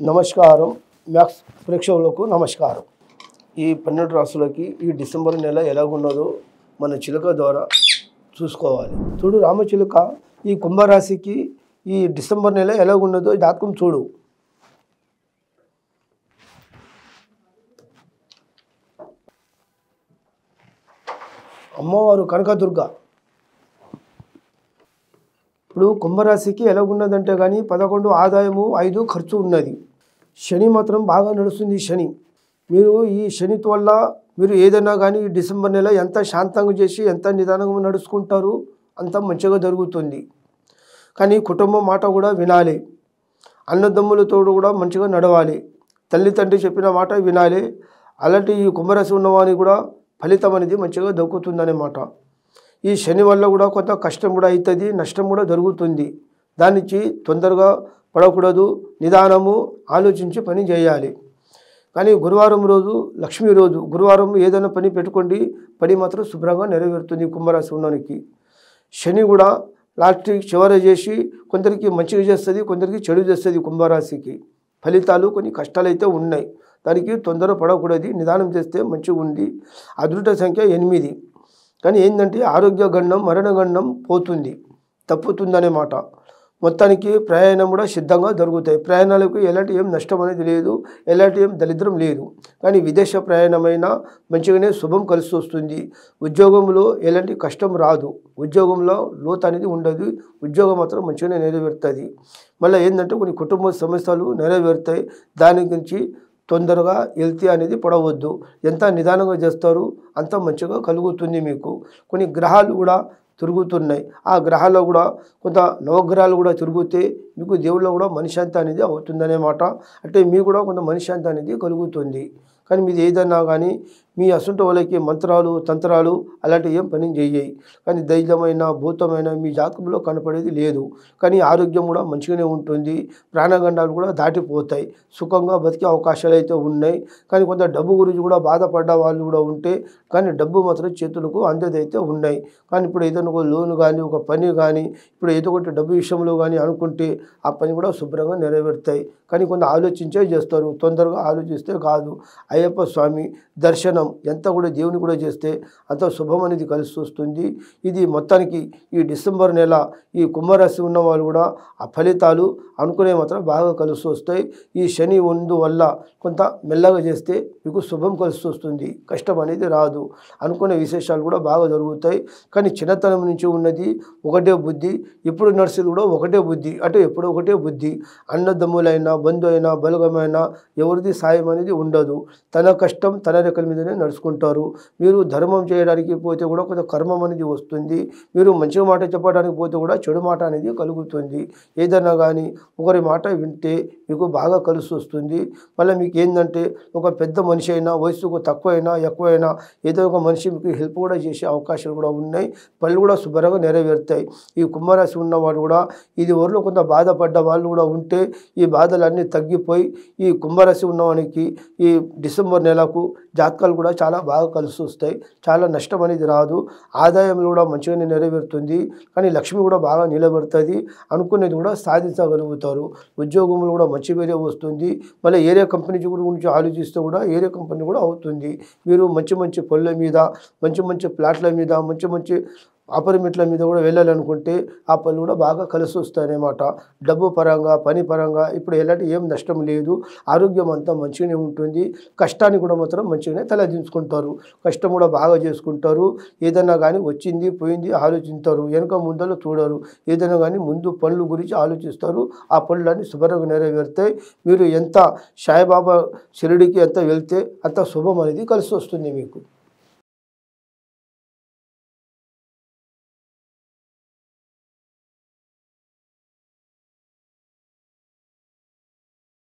నమస్కారం. మ్యాథ్స్ ప్రేక్షకులకు నమస్కారం. ఈ 12 రాశులకి ఈ డిసెంబర్ నెల ఎలాగున్నదో మన చిలుక ద్వారా చూసుకోవాలి. చూడు రామచిలుక, ఈ కుంభరాశికి ఈ డిసెంబర్ నెల ఎలాగున్నదో జాతకం చూడు. అమ్మవారు కనకదుర్గ. ఇప్పుడు కుంభరాశికి ఎలాగున్నదంటే కానీ 11 ఆదాయము, 5 ఖర్చు ఉన్నది. శని మాత్రం బాగా నడుస్తుంది. శని మీరు ఈ శని వల్ల మీరు ఏదైనా కానీ ఈ డిసెంబర్ నెల ఎంత శాంతంగా చేసి ఎంత నిదానంగా నడుచుకుంటారు అంత మంచిగా జరుగుతుంది. కానీ కుటుంబం మాట కూడా వినాలి. అన్నదమ్ములతో కూడా మంచిగా నడవాలి. తల్లి తండ్రి చెప్పిన మాట వినాలి. అలాంటి ఈ కుంభరాశి ఉన్నవానికి కూడా ఫలితం అనేది మంచిగా దక్కుతుందన్నమాట. ఈ శని వల్ల కూడా కొంత కష్టం కూడా అవుతుంది, నష్టం కూడా జరుగుతుంది. దానికి తొందరగా పడకూడదు, నిదానము ఆలోచించి పని చేయాలి. కానీ గురువారం రోజు లక్ష్మీ రోజు, గురువారం ఏదైనా పని పెట్టుకోండి, పని మాత్రం శుభ్రంగా నెరవేరుతుంది కుంభరాశి ఉన్నవానికి. శని కూడా లాస్ట్ చివరి చేసి కొందరికి మంచిగా చేస్తుంది, కొందరికి చెడు చేస్తుంది. కుంభరాశికి ఫలితాలు కొన్ని కష్టాలు అయితే ఉన్నాయి. దానికి తొందర పడకూడదు, నిదానం చేస్తే మంచిగా ఉంది. అదృష్ట సంఖ్య 8. కానీ ఏంటంటే ఆరోగ్య గండం, మరణ గండం పోతుంది, తప్పుతుందనే మాట. మొత్తానికి ప్రయాణం కూడా సిద్ధంగా జరుగుతాయి. ప్రయాణాలకు ఎలాంటి ఏం నష్టం అనేది లేదు, ఎలాంటి ఏం దరిద్రం లేదు. కానీ విదేశ ప్రయాణమైనా మంచిగానే శుభం కలిసి వస్తుంది. ఉద్యోగంలో ఎలాంటి కష్టం రాదు, ఉద్యోగంలో లోతు అనేది ఉండదు, ఉద్యోగం మాత్రం మంచిగానే నెరవేరుతుంది. మళ్ళీ ఏంటంటే కొన్ని కుటుంబ సమస్యలు నెరవేరుతాయి. దాని గురించి తొందరగా వెళ్తే అనేది పడవద్దు. ఎంత నిదానంగా చేస్తారు అంత మంచిగా కలుగుతుంది మీకు. కొన్ని గ్రహాలు కూడా తిరుగుతున్నాయి. ఆ గ్రహాల్లో కూడా కొంత నవగ్రహాలు కూడా తిరుగుతే మీకు దేవుళ్ళలో కూడా మనశ్శాంతి అనేది అవుతుందనే మాట. అంటే మీకు కూడా కొంత మనశ్శాంతి అనేది కలుగుతుంది. కానీ మీది ఏదన్నా కానీ మీ అసంట వాళ్ళకి మంత్రాలు తంత్రాలు అలాంటివి ఏం పని చేయయి. కానీ ధైర్యమైన భూతమైన మీ జాతకంలో కనపడేది లేదు. కానీ ఆరోగ్యం కూడా మంచిగానే ఉంటుంది. ప్రాణగండాలు కూడా దాటిపోతాయి. సుఖంగా బతికే అవకాశాలు అయితే ఉన్నాయి. కానీ కొంత డబ్బు గురించి కూడా బాధపడ్డ వాళ్ళు కూడా ఉంటే కానీ డబ్బు మాత్రం చేతులకు అందేదైతే ఉన్నాయి. కానీ ఇప్పుడు ఏదైనా ఒక లోన్ కానీ ఒక పని కానీ ఇప్పుడు ఏదో ఒకటి డబ్బు విషయంలో కానీ అనుకుంటే ఆ పని కూడా శుభ్రంగా నెరవేరుతాయి. కానీ కొంత ఆలోచించే చేస్తారు, తొందరగా ఆలోచిస్తే కాదు. అయ్యప్ప స్వామి దర్శనం ఎంత కూడా దేవుని కూడా చేస్తే అంత శుభం అనేది కలిసి వస్తుంది. ఇది మొత్తానికి ఈ డిసెంబర్ నెల ఈ కుంభరాశి ఉన్న వాళ్ళు కూడా ఆ ఫలితాలు అనుకునే మాత్రం బాగా కలిసి వస్తాయి. ఈ శని వల్ల కొంత మెల్లగా చేస్తే మీకు శుభం కలిసి వస్తుంది, కష్టం అనేది రాదు. అనుకునే విశేషాలు కూడా బాగా జరుగుతాయి. కానీ చిన్నతనం నుంచి ఉన్నది ఒకటే బుద్ధి, ఇప్పుడు నడిచేది కూడా ఒకటే బుద్ధి, అంటే ఎప్పుడు ఒకటే బుద్ధి. అన్నదమ్ములైనా బంధు అయినా బలగమైనా ఎవరిది సాయం అనేది ఉండదు. తన కష్టం తన రెక్కల మీదనే నడుచుకుంటారు. మీరు ధర్మం చేయడానికి పోతే కూడా కొంత కర్మం అనేది వస్తుంది. మీరు మంచి మాట చెప్పడానికి పోతే కూడా చెడు మాట అనేది కలుగుతుంది. ఏదైనా కానీ ఒకరి మాట వింటే మీకు బాగా కలిసి వస్తుంది. మళ్ళీ మీకు ఏంటంటే ఒక పెద్ద మనిషి అయినా వయసుకు తక్కువైనా ఎక్కువైనా ఏదో ఒక మనిషి మీకు హెల్ప్ కూడా చేసే అవకాశాలు కూడా ఉన్నాయి. పనులు కూడా శుభ్రంగా నెరవేరుతాయి. ఈ కుంభరాశి ఉన్నవాడు కూడా ఇది ఊరిలో కొంత బాధపడ్డ వాళ్ళు కూడా ఉంటే ఈ బాధలన్నీ తగ్గిపోయి ఈ కుంభరాశి ఉన్నవానికి ఈ డిసెంబర్ నెలకు జాతకాలు కూడా చాలా బాగా కలిసి వస్తాయి. చాలా నష్టం అనేది రాదు. ఆదాయంలో కూడా మంచిగానే నెరవేరుతుంది. కానీ లక్ష్మి కూడా బాగా నిలబడుతుంది. అనుకునేది కూడా సాధించగలుగుతారు. ఉద్యోగంలో కూడా మంచి పేరే వస్తుంది. మళ్ళీ ఏరియా కంపెనీ గురించి ఆలోచిస్తే కూడా ఏరియా కంపెనీ కూడా అవుతుంది. మీరు మంచి మంచి పనుల మీద, మంచి మంచి ప్లాట్ల మీద, మంచి మంచి అపార్ట్మెంట్ల మీద కూడా వెళ్ళాలనుకుంటే ఆ పనులు కూడా బాగా కలిసి వస్తాయన్నమాట. డబ్బు పరంగా పని పరంగా ఇప్పుడు ఎలాంటి ఏం నష్టం లేదు. ఆరోగ్యం అంతా మంచిగానే ఉంటుంది. కష్టాన్ని కూడా మాత్రం మంచిగానే తలదించుకుంటారు. కష్టం కూడా బాగా చేసుకుంటారు. ఏదైనా కానీ వచ్చింది పోయింది ఆలోచిస్తారు, వెనుక ముందలు చూడరు. ఏదైనా కానీ ముందు పనుల గురించి ఆలోచిస్తారు. ఆ పనులన్నీ శుభ్రంగా నెరవేరుతాయి. మీరు ఎంత సాయిబాబా షిరిడికి ఎంత వెళ్తే అంత శుభం అనేది కలిసి వస్తుంది మీకు.